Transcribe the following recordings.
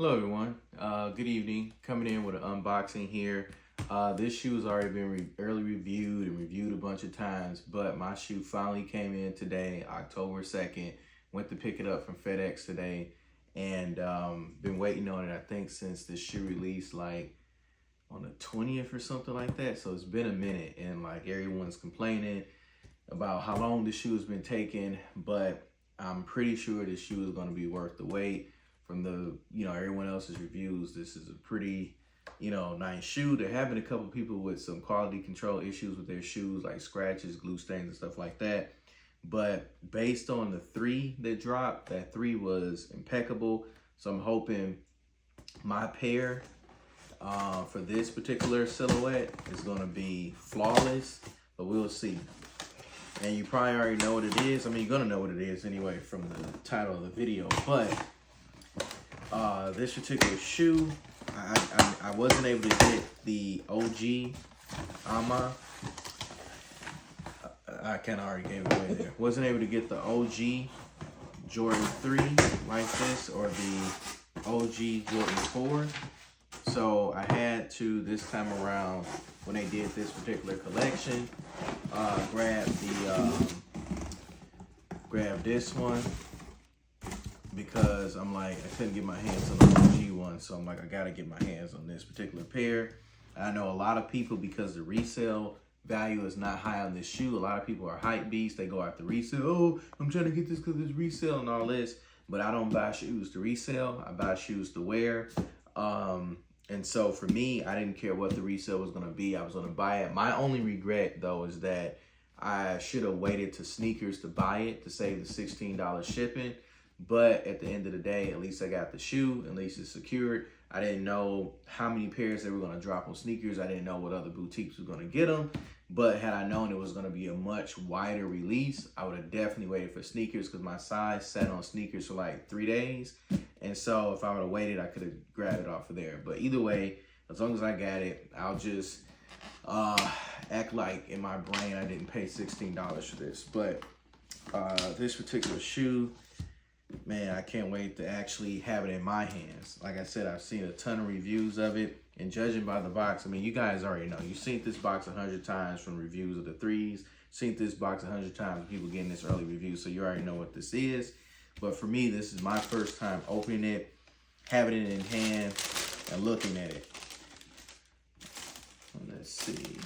Hello everyone, good evening. Coming in with an unboxing here. This shoe has already been early reviewed and reviewed a bunch of times, but my shoe finally came in today, October 2nd. Went to pick it up from FedEx today and been waiting on it, I think, since the shoe released like on the 20th or something like that. So it's been a minute and like everyone's complaining about how long the shoe has been taking, but I'm pretty sure this shoe is going to be worth the wait. From the, everyone else's reviews, this is a pretty, nice shoe. There have been a couple people with some quality control issues with their shoes, like scratches, glue stains, and stuff like that. But based on the 3 that dropped, that 3 was impeccable. So I'm hoping my pair for this particular silhouette is going to be flawless, but we'll see. And you probably already know what it is. I mean, you're going to know what it is anyway from the title of the video, but this particular shoe, I wasn't able to get the OG Ama. I kind of already gave it away there. Wasn't able to get the OG Jordan 3 like this, or the OG Jordan 4. So I had to, this time around, when they did this particular collection, grab this one, because I'm like, I couldn't get my hands on the OG one. So I'm like, I gotta get my hands on this particular pair. I know a lot of people, because the resale value is not high on this shoe, a lot of people are hype beasts. They go after resale. Oh, I'm trying to get this because it's resale and all this. But I don't buy shoes to resell. I buy shoes to wear. And so for me, I didn't care what the resale was gonna be. I was gonna buy it. My only regret though is that I should have waited to sneakers to buy it, to save the $16 shipping. But at the end of the day, at least I got the shoe, at least it's secured. I didn't know how many pairs they were going to drop on sneakers. I didn't know what other boutiques were going to get them. But had I known it was going to be a much wider release, I would have definitely waited for sneakers, because my size sat on sneakers for like 3 days. And so if I would have waited, I could have grabbed it off of there. But either way, as long as I got it, I'll just act like in my brain I didn't pay $16 for this. But this particular shoe, man, I can't wait to actually have it in my hands. Like I said, I've seen a ton of reviews of it, and judging by the box, I mean, you guys already know. You've seen this box 100 times from reviews of the 3s, seen this box 100 times with people getting this early review, so you already know what this is. But for me, this is my first time opening it, having it in hand, and looking at it. Let's see.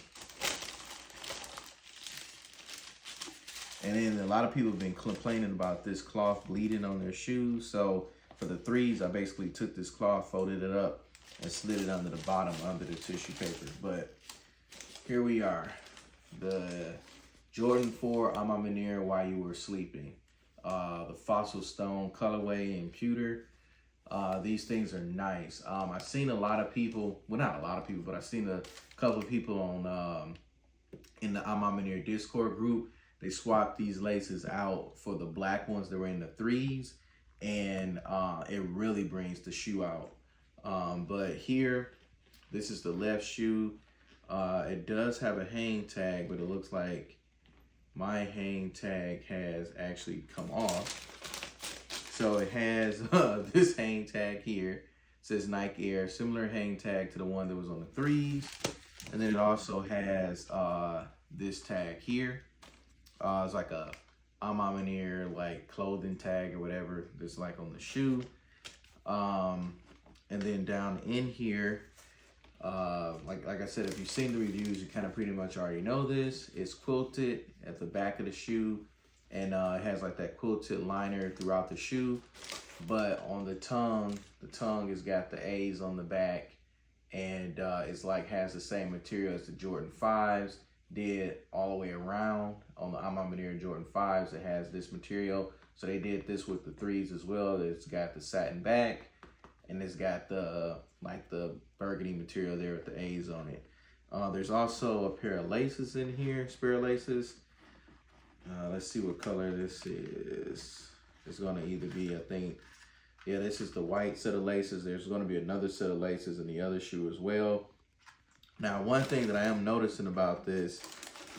And then a lot of people have been complaining about this cloth bleeding on their shoes. So for the 3s, I basically took this cloth, folded it up, and slid it under the bottom, under the tissue paper. But here we are. The Jordan 4 Ama Maniere While You Were Sleeping. The Fossil Stone colorway and pewter. These things are nice. I've seen a lot of people, well, not a lot of people, but I've seen a couple of people on in the Ama Maniere Discord group. They swapped these laces out for the black ones that were in the 3s, and it really brings the shoe out. But here, this is the left shoe. It does have a hang tag, but it looks like my hang tag has actually come off. So it has this hang tag here. It says Nike Air, similar hang tag to the one that was on the 3s. And then it also has this tag here. It's like a Ama Maniere like clothing tag or whatever that's like on the shoe. And then down in here, like I said, if you've seen the reviews, you kind of pretty much already know this. It's quilted at the back of the shoe, and it has like that quilted liner throughout the shoe. But on the tongue has got the A's on the back, and it's like has the same material as the Jordan 5s. Did all the way around on the Ama Maniere Jordan 5s. It has this material. So they did this with the 3s as well. It's got the satin back, and it's got the like the burgundy material there with the A's on it. There's also a pair of laces in here, spare laces. Let's see what color this is. It's gonna either be, I think, yeah, this is the white set of laces. There's gonna be another set of laces in the other shoe as well. Now, one thing that I am noticing about this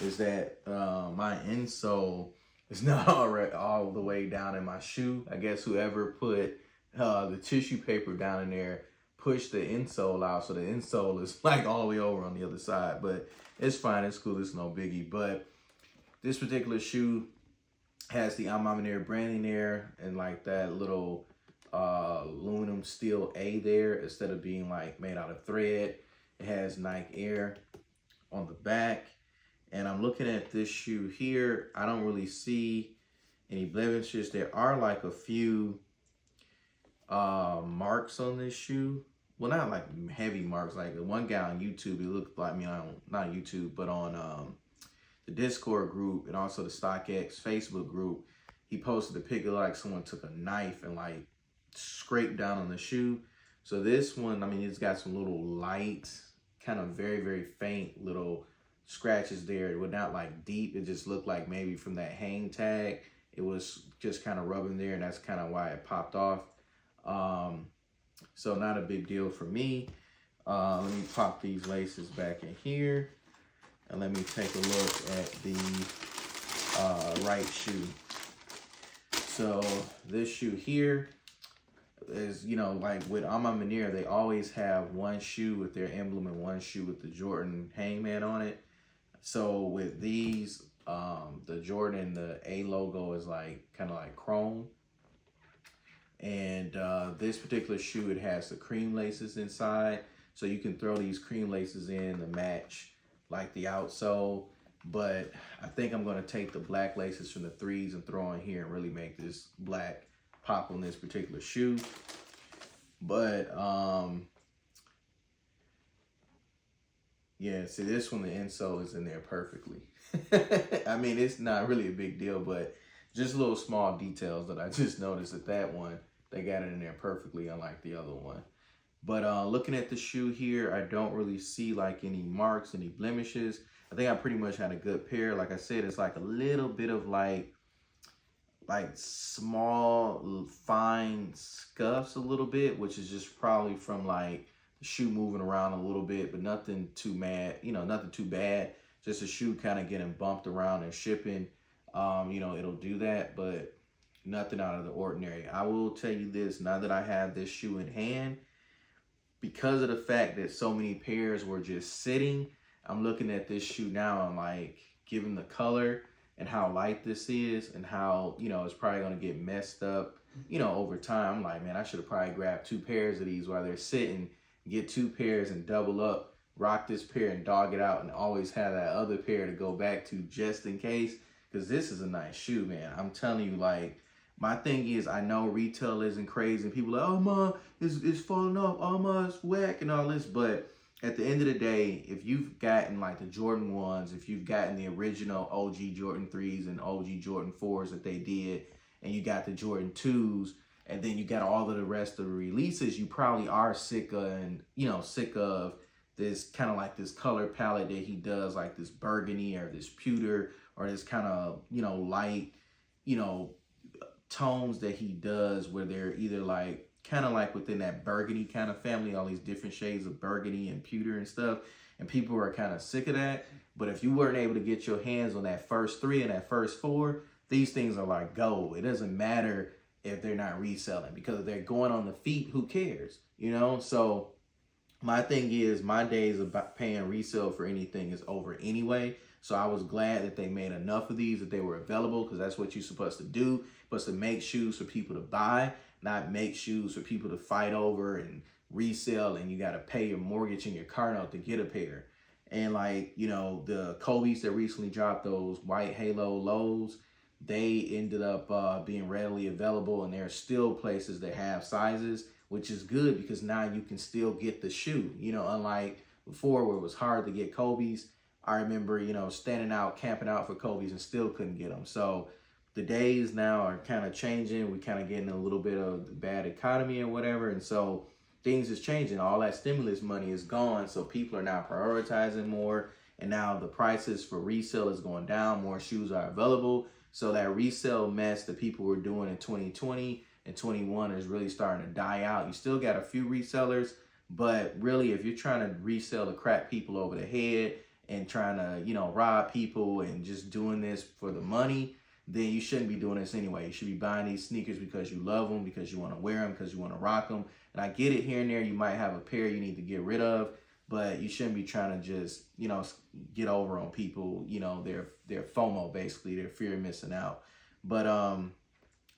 is that my insole is not all the way down in my shoe. I guess whoever put the tissue paper down in there pushed the insole out, so the insole is like all the way over on the other side. But it's fine, it's cool, it's no biggie. But this particular shoe has the Maniere branding there and like that little aluminum steel A there instead of being like made out of thread. It has Nike Air on the back. And I'm looking at this shoe here. I don't really see any blemishes. There are like a few marks on this shoe. Well, not like heavy marks. Like the one guy on YouTube, he looked like me on, not YouTube, but on the Discord group and also the StockX Facebook group. He posted a picture like someone took a knife and like scraped down on the shoe. So this one, I mean, it's got some little light, kind of very, very faint little scratches there. It was not like deep. It just looked like maybe from that hang tag, it was just kind of rubbing there, and that's kind of why it popped off. So not a big deal for me. Let me pop these laces back in here, and let me take a look at the right shoe. So this shoe here is, you know, like with Maniere, they always have one shoe with their emblem and one shoe with the Jordan hangman on it. So with these, the Jordan, the A logo is like kind of like chrome. And this particular shoe, it has the cream laces inside. So you can throw these cream laces in to match like the outsole. But I think I'm going to take the black laces from the threes and throw in here and really make this black pop on this particular shoe. But yeah, see this one, the insole is in there perfectly. I mean, it's not really a big deal, but just little small details that I just noticed at that one, they got it in there perfectly, unlike the other one. But looking at the shoe here, I don't really see like any marks, any blemishes. I think I pretty much had a good pair. Like I said, it's like a little bit of like small, fine scuffs a little bit, which is just probably from like the shoe moving around a little bit, but nothing too mad, you know, nothing too bad. Just a shoe kind of getting bumped around and shipping. You know, it'll do that, but nothing out of the ordinary. I will tell you this, now that I have this shoe in hand, because of the fact that so many pairs were just sitting, I'm looking at this shoe now, I'm like, given the color and how light this is and how, you know, it's probably going to get messed up, you know, over time. I'm like, man, I should have probably grabbed 2 pairs of these while they're sitting, get 2 pairs and double up, rock this pair and dog it out, and always have that other pair to go back to just in case. Because this is a nice shoe, man. I'm telling you, like, my thing is, I know retail isn't crazy, and people are like, oh, man, it's falling off, oh, man, it's whack and all this, but at the end of the day, if you've gotten like the Jordan 1s, if you've gotten the original OG Jordan 3s and OG Jordan 4s that they did, and you got the Jordan 2s, and then you got all of the rest of the releases, you probably are sick of this kind of like this color palette that he does, like this burgundy or this pewter or this kind of, you know, light, you know, tones that he does where they're either like kind of like within that burgundy kind of family, all these different shades of burgundy and pewter and stuff. And people are kind of sick of that. But if you weren't able to get your hands on that first 3 and that first 4, these things are like gold. It doesn't matter if they're not reselling, because if they're going on the feet, who cares? You know? So my thing is, my days of paying resale for anything is over anyway. So I was glad that they made enough of these, that they were available, because that's what you're supposed to do. You're supposed to make shoes for people to buy, not make shoes for people to fight over and resell, and you got to pay your mortgage and your car note to get a pair. And like, you know, the Kobe's that recently dropped, those white halo lows, they ended up being readily available, and there are still places that have sizes, which is good because now you can still get the shoe, you know, unlike before where it was hard to get Kobe's. I remember, you know, standing out, camping out for Kobe's and still couldn't get them. So the days now are kind of changing. We're kind of getting a little bit of the bad economy and whatever. And so things is changing. All that stimulus money is gone. So people are now prioritizing more. And now the prices for resale is going down. More shoes are available. So that resale mess that people were doing in 2020 and 21 is really starting to die out. You still got a few resellers, but really if you're trying to resell to crack people over the head and trying to, you know, rob people and just doing this for the money, then you shouldn't be doing this anyway. You should be buying these sneakers because you love them, because you want to wear them, because you want to rock them. And I get it, here and there you might have a pair you need to get rid of, but you shouldn't be trying to just, you know, get over on people, you know, their FOMO, basically, their fear of missing out. But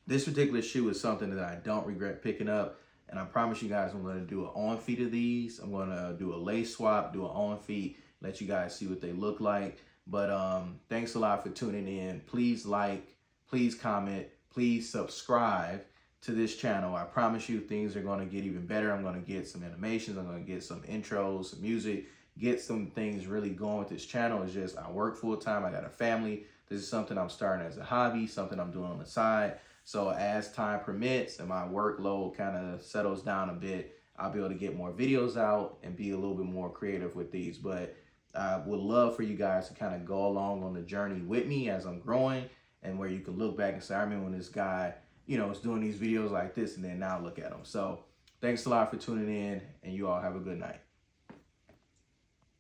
this particular shoe is something that I don't regret picking up. And I promise you guys I'm going to do an on feet of these. I'm going to do a lace swap, do an on feet, let you guys see what they look like. But thanks a lot for tuning in. Please like, please comment, please subscribe to this channel. I promise you things are going to get even better. I'm going to get some animations. I'm going to get some intros, some music, get some things really going with this channel. It's just I work full time. I got a family. This is something I'm starting as a hobby, something I'm doing on the side. So as time permits and my workload kind of settles down a bit, I'll be able to get more videos out and be a little bit more creative with these. But I would love for you guys to kind of go along on the journey with me as I'm growing, and where you can look back and say, I remember when this guy, you know, was doing these videos like this, and then now look at him. So thanks a lot for tuning in, and you all have a good night.